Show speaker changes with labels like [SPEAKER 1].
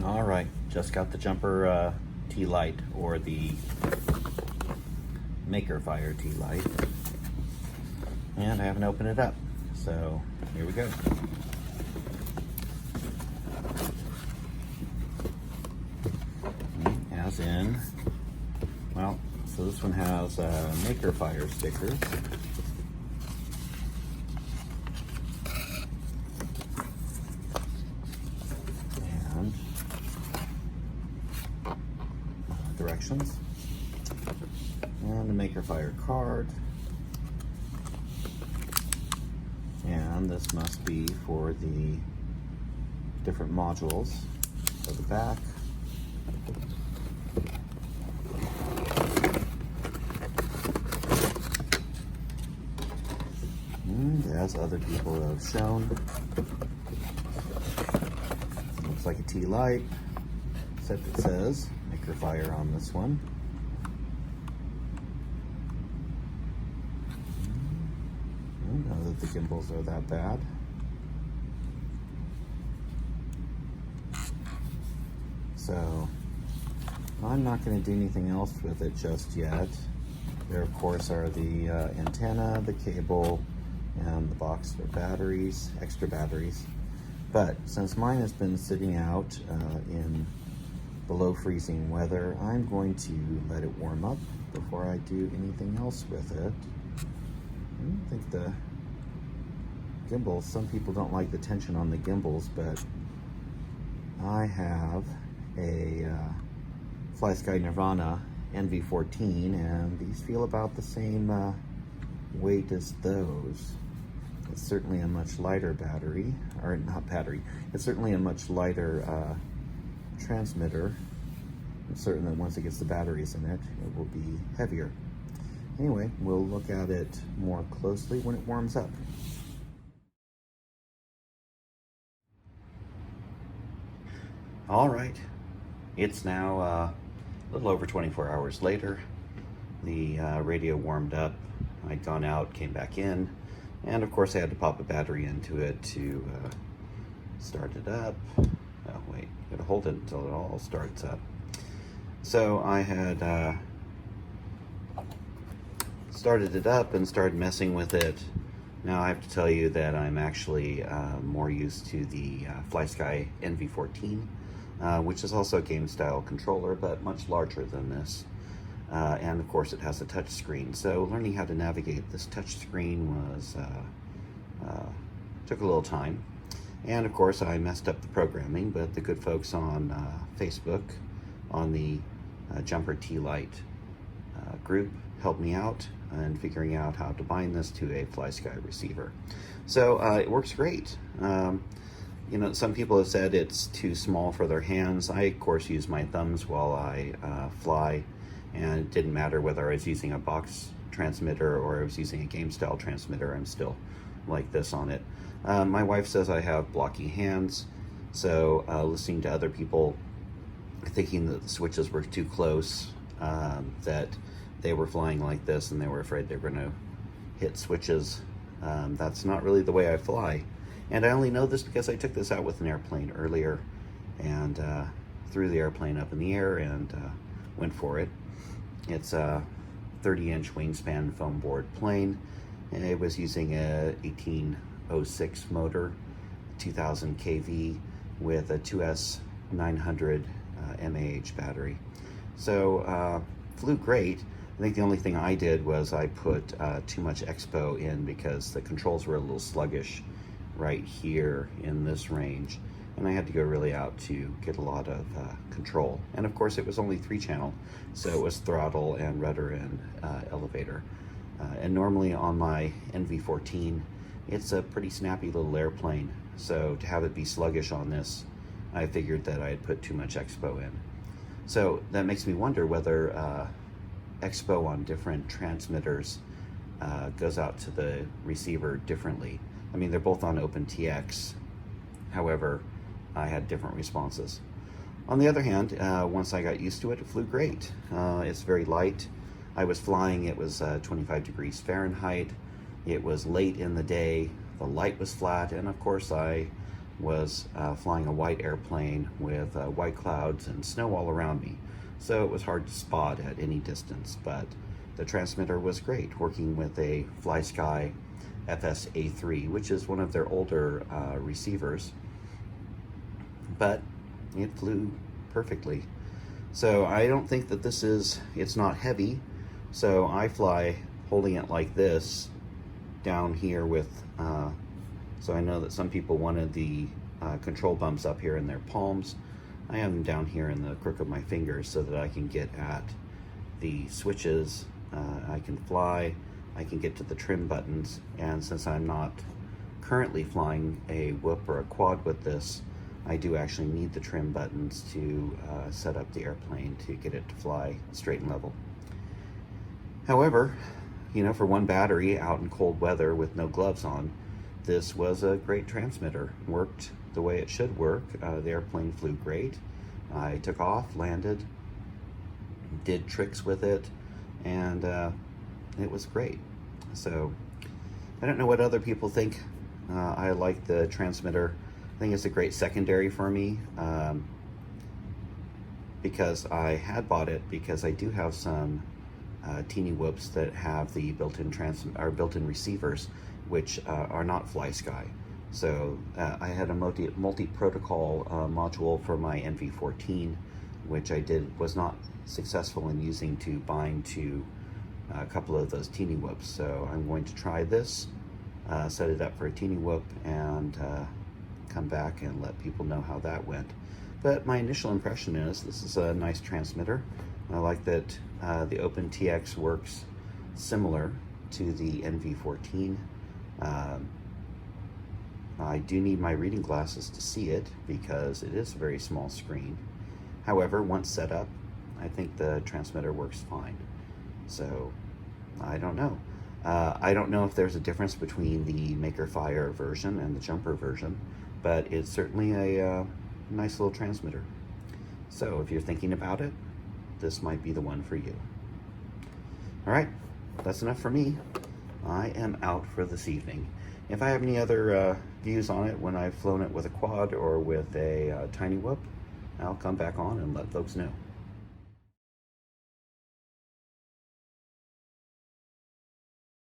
[SPEAKER 1] All right, just got the Jumper T Lite, or the Makerfire T Lite, and I haven't opened it up, so here we go. As in, well, so this one has Makerfire stickers. And directions. And the Makerfire card. And this must be for the different modules of the back. And as other people have shown, it looks like a T Lite, except it says Makerfire on this one. I don't know that the gimbals are that bad. So I'm not going to do anything else with it just yet. There, of course, are the antenna, the cable, and the box for batteries, extra batteries. But since mine has been sitting out in below freezing weather, I'm going to let it warm up before I do anything else with it. I don't think the gimbals, some people don't like the tension on the gimbals, but I have a FlySky Nirvana NV14, and these feel about the same weight as those. It's certainly a much lighter battery, or not battery, it's certainly a much lighter transmitter. I'm certain that once it gets the batteries in it, it will be heavier. Anyway, we'll look at it more closely when it warms up. All right, it's now a little over 24 hours later. The radio warmed up. I'd gone out, came back in, and of course I had to pop a battery into it to start it up. Oh wait, you gotta hold it until it all starts up. So I had started it up and started messing with it. Now I have to tell you that I'm actually more used to the FlySky NV14, which is also a game style controller, but much larger than this. And of course it has a touch screen. So learning how to navigate this touch screen was, took a little time. And of course I messed up the programming, but the good folks on Facebook, on the Jumper T Lite group, helped me out in figuring out how to bind this to a FlySky receiver. So it works great. You know, some people have said it's too small for their hands. I, of course, use my thumbs while I fly, and it didn't matter whether I was using a box transmitter or I was using a game style transmitter. I'm still like this on it. My wife says I have blocky hands, so listening to other people thinking that the switches were too close, that they were flying like this and they were afraid they were going to hit switches. That's not really the way I fly. And I only know this because I took this out with an airplane earlier and threw the airplane up in the air and went for it. It's a 30-inch wingspan foam board plane, and it was using a 1806 motor, 2000 kV with a 2S900 mAh battery. So flew great. I think the only thing I did was I put too much expo in because the controls were a little sluggish right here in this range, and I had to go really out to get a lot of control. And of course it was only 3-channel, so it was throttle and rudder and elevator. And normally on my NV14 it's a pretty snappy little airplane, so to have it be sluggish on this, I figured that I had put too much expo in. So that makes me wonder whether expo on different transmitters goes out to the receiver differently. I mean, they're both on OpenTX, however, I had different responses. On the other hand, once I got used to it, it flew great. It's very light. I was flying, it was 25 degrees Fahrenheit. It was late in the day, the light was flat, and of course I was flying a white airplane with white clouds and snow all around me. So it was hard to spot at any distance, but the transmitter was great, working with a FlySky FSA3, which is one of their older receivers, but it flew perfectly. So I don't think that it's not heavy, so I fly holding it like this down here with, so I know that some people wanted the control bumps up here in their palms. I have them down here in the crook of my fingers so that I can get at the switches, I can fly, I can get to the trim buttons, and since I'm not currently flying a whoop or a quad with this, I do actually need the trim buttons to set up the airplane to get it to fly straight and level. However, you know, for one battery out in cold weather with no gloves on, this was a great transmitter. Worked the way it should work. The airplane flew great. I took off, landed, did tricks with it, and it was great. So I don't know what other people think. I like the transmitter. I think it's a great secondary for me, because I had bought it because I do have some teeny whoops that have the built-in receivers, which are not FlySky. So I had a multi-protocol module for my NV14, which was not successful in using to bind to a couple of those teeny whoops. So I'm going to try this, set it up for a teeny whoop, and come back and let people know how that went. But my initial impression is this is a nice transmitter. I like that the OpenTX works similar to the NV14. I do need my reading glasses to see it because it is a very small screen. However, once set up, I think the transmitter works fine. So I don't know. I don't know if there's a difference between the Makerfire version and the Jumper version, but it's certainly a nice little transmitter. So if you're thinking about it, this might be the one for you. All right, that's enough for me. I am out for this evening. If I have any other views on it when I've flown it with a quad or with a tiny whoop, I'll come back on and let folks know.